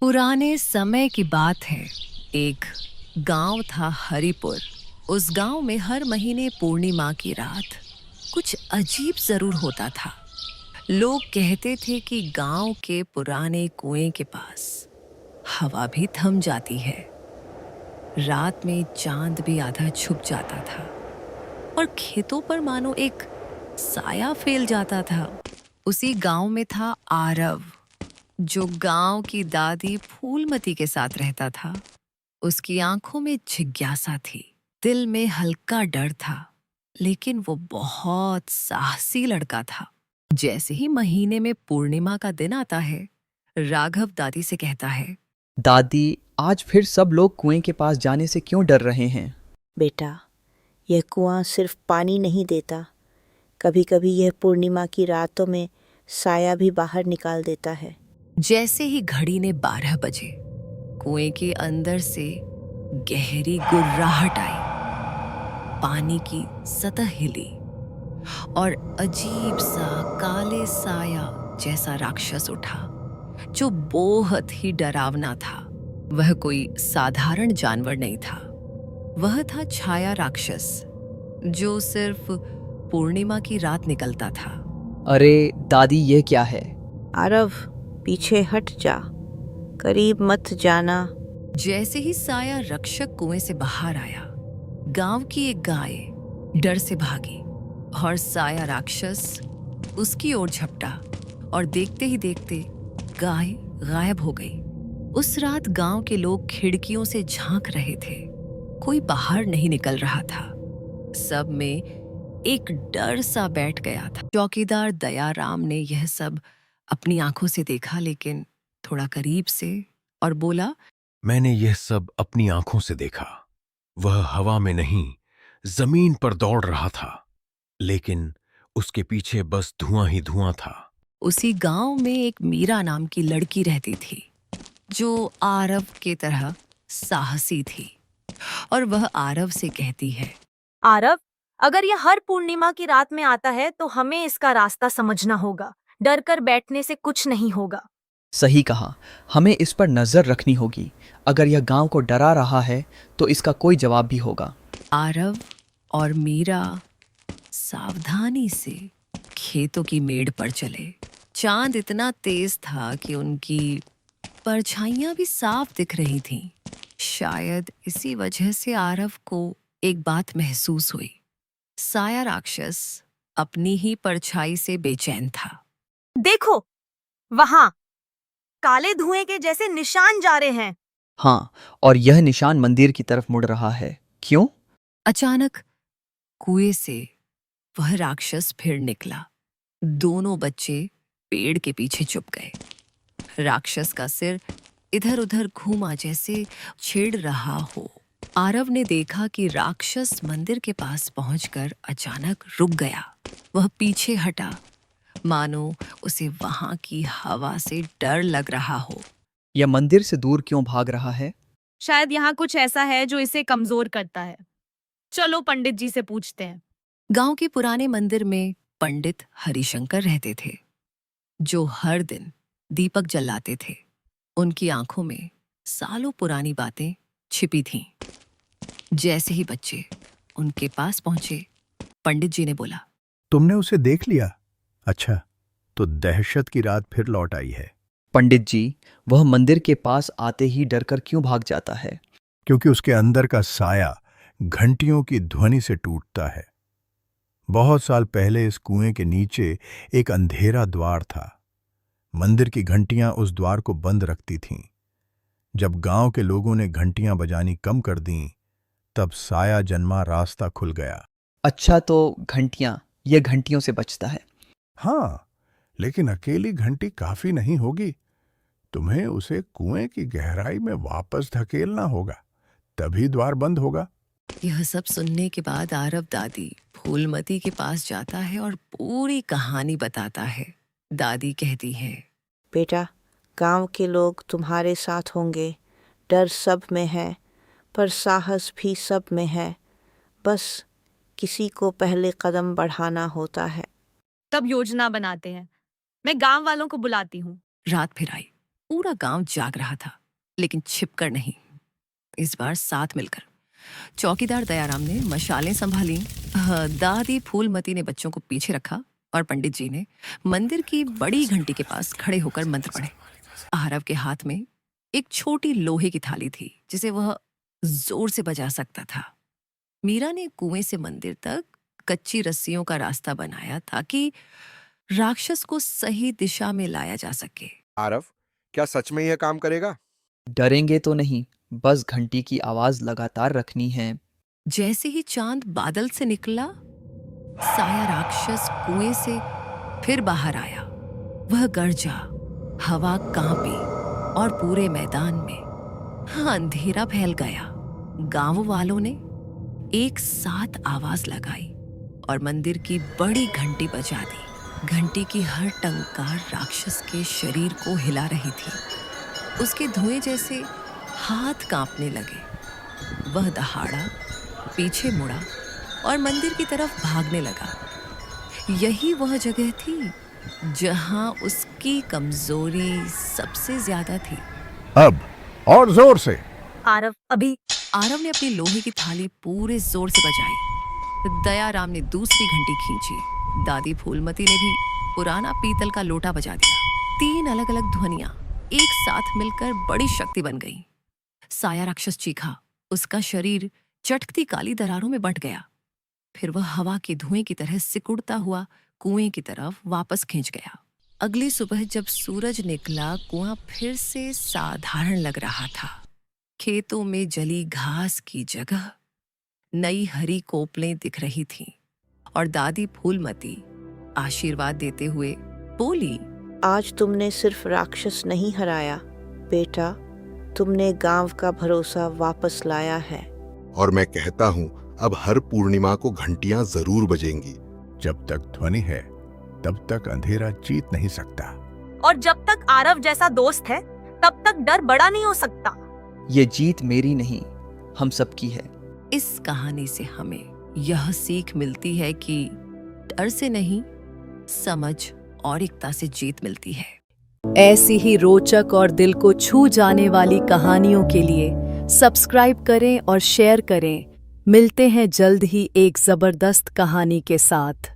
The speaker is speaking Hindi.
पुराने समय की बात है। एक गांव था हरिपुर। उस गांव में हर महीने पूर्णिमा की रात कुछ अजीब जरूर होता था। लोग कहते थे कि गांव के पुराने कुएं के पास हवा भी थम जाती है। रात में चांद भी आधा छुप जाता था और खेतों पर मानो एक साया फैल जाता था। उसी गांव में था आरव, जो गांव की दादी फूलमती के साथ रहता था। उसकी आंखों में जिज्ञासा थी, दिल में हल्का डर था, लेकिन वो बहुत साहसी लड़का था। जैसे ही महीने में पूर्णिमा का दिन आता है, राघव दादी से कहता है, दादी, आज फिर सब लोग कुएं के पास जाने से क्यों डर रहे हैं? बेटा, यह कुआं सिर्फ पानी नहीं देता, कभी कभी यह पूर्णिमा की रातों में साया भी बाहर निकाल देता है। जैसे ही घड़ी ने 12 बजे, कुएं के अंदर से गहरी गुर्राहट आई। पानी की सतह हिली और अजीब सा काले साया जैसा राक्षस उठा, जो बहुत ही डरावना था। वह कोई साधारण जानवर नहीं था। वह था छाया राक्षस, जो सिर्फ पूर्णिमा की रात निकलता था। अरे दादी, ये क्या है? आरव, पीछे हट जा, करीब मत जाना। जैसे ही साया रक्षक कुएं से बाहर आया, गांव की एक गाय डर से भागी और साया राक्षस उसकी ओर झपटा और देखते ही देखते गाय गायब हो गई। उस रात गांव के लोग खिड़कियों से झांक रहे थे। कोई बाहर नहीं निकल रहा था। सब में एक डर सा बैठ गया था। चौकीदार दयाराम ने यह सब अपनी आंखों से देखा, लेकिन थोड़ा करीब से, और बोला, मैंने यह सब अपनी आंखों से देखा। वह हवा में नहीं, जमीन पर दौड़ रहा था, लेकिन उसके पीछे बस धुआं ही धुआं था। उसी गांव में एक मीरा नाम की लड़की रहती थी, जो आरव की तरह साहसी थी। और वह आरव से कहती है, आरव, अगर यह हर पूर्णिमा की रात में आता है तो हमें इसका रास्ता समझना होगा। डर कर बैठने से कुछ नहीं होगा। सही कहा, हमें इस पर नजर रखनी होगी। अगर यह गांव को डरा रहा है तो इसका कोई जवाब भी होगा। आरव और मीरा सावधानी से खेतों की मेड़ पर चले। चांद इतना तेज था कि उनकी परछाइयां भी साफ दिख रही थीं। शायद इसी वजह से आरव को एक बात महसूस हुई। साया राक्षस अपनी ही परछाई से बेचैन था। देखो, वहां काले धुएं के जैसे निशान जा रहे हैं। हाँ, और यह निशान मंदिर की तरफ मुड़ रहा है। क्यों? अचानक कुएं से वह राक्षस फिर निकला। दोनों बच्चे पेड़ के पीछे छुप गए। राक्षस का सिर इधर उधर घूमा, जैसे छेड़ रहा हो। आरव ने देखा कि राक्षस मंदिर के पास पहुंचकर अचानक रुक गया। वह पीछे हटा, मानो उसे वहां की हवा से डर लग रहा हो। यह मंदिर से दूर क्यों भाग रहा है? शायद यहाँ कुछ ऐसा है जो इसे कमजोर करता है। चलो पंडित जी से पूछते हैं। गांव के पुराने मंदिर में पंडित हरिशंकर रहते थे, जो हर दिन दीपक जलाते थे। उनकी आंखों में सालों पुरानी बातें छिपी थीं। जैसे ही बच्चे उनके पास पहुंचे, पंडित जी ने बोला, तुमने उसे देख लिया? अच्छा, तो दहशत की रात फिर लौट आई है। पंडित जी, वह मंदिर के पास आते ही डरकर क्यों भाग जाता है? क्योंकि उसके अंदर का साया घंटियों की ध्वनि से टूटता है। बहुत साल पहले इस कुएं के नीचे एक अंधेरा द्वार था। मंदिर की घंटियां उस द्वार को बंद रखती थीं। जब गांव के लोगों ने घंटियां बजानी कम कर दीं, तब साया जन्मा रास्ता खुल गया। अच्छा, तो यह घंटियों से बचता है। हाँ, लेकिन अकेली घंटी काफी नहीं होगी। तुम्हें उसे कुएं की गहराई में वापस धकेलना होगा, तभी द्वार बंद होगा। यह सब सुनने के बाद आरव दादी फूलमती के पास जाता है और पूरी कहानी बताता है। दादी कहती है, बेटा, गांव के लोग तुम्हारे साथ होंगे। डर सब में है, पर साहस भी सब में है। बस किसी को पहले कदम बढ़ाना होता है। तब योजना बनाते हैं। मैं गांव वालों को बुलाती हूँ। रात फिर आई। पूरा गांव जाग रहा था, लेकिन छिपकर नहीं, इस बार साथ मिलकर। चौकीदार दयाराम ने मशालें संभाली, दादी फूलमती ने बच्चों को पीछे रखा और पंडित जी ने मंदिर की बड़ी घंटी के पास खड़े होकर मंत्र पढ़े। आरव के हाथ में एक छोटी लोहे की थाली थी जिसे वह जोर से बजा सकता था। मीरा ने कुएं से मंदिर तक कच्ची रस्सियों का रास्ता बनाया ताकि राक्षस को सही दिशा में लाया जा सके। आरव, क्या सच में यह काम करेगा? डरेंगे तो नहीं, बस घंटी की आवाज लगातार रखनी है। जैसे ही चांद बादल से निकला, साया राक्षस कुएं से फिर बाहर आया। वह गरजा, हवा कांपी और पूरे मैदान में अंधेरा फैल गया। गांव वालों ने एक साथ आवाज लगाई और मंदिर की बड़ी घंटी बजा दी। घंटी की हर टंकार राक्षस के शरीर को हिला रही थी। उसके धुएं जैसे हाथ कांपने लगे। वह दहाड़ा, पीछे मुड़ा और मंदिर की तरफ भागने लगा। यही वह जगह थी जहां उसकी कमजोरी सबसे ज्यादा थी। अब और जोर से। आरव अभी। आरव ने अपनी लोहे की थाली पूरे जोर से बजाई। दयाराम ने दूसरी घंटी खींची। दादी फूलमती ने भी पुराना पीतल का लोटा बजा दिया। 3 अलग अलग ध्वनियां एक साथ मिलकर बड़ी शक्ति बन गई। साया राक्षस चीखा। उसका शरीर चटकती काली दरारों में बंट गया। फिर वह हवा के धुएं की तरह सिकुड़ता हुआ कुएं की तरफ वापस खींच गया। अगली सुबह जब सूरज निकला, कुआं फिर से साधारण लग रहा था। खेतों में जली घास की जगह नई हरी कोपलें दिख रही थीं और दादी फूलमती आशीर्वाद देते हुए बोली, आज तुमने सिर्फ राक्षस नहीं हराया बेटा, तुमने गांव का भरोसा वापस लाया है। और मैं कहता हूँ अब हर पूर्णिमा को घंटियां जरूर बजेंगी। जब तक ध्वनि है तब तक अंधेरा जीत नहीं सकता। और जब तक आरव जैसा दोस्त है तब तक डर बड़ा नहीं हो सकता। ये जीत मेरी नहीं, हम सबकी है। इस कहानी से हमें यह सीख मिलती है कि डर से नहीं, समझ और एकता से जीत मिलती है। ऐसी ही रोचक और दिल को छू जाने वाली कहानियों के लिए सब्सक्राइब करें और शेयर करें। मिलते हैं जल्द ही एक जबरदस्त कहानी के साथ।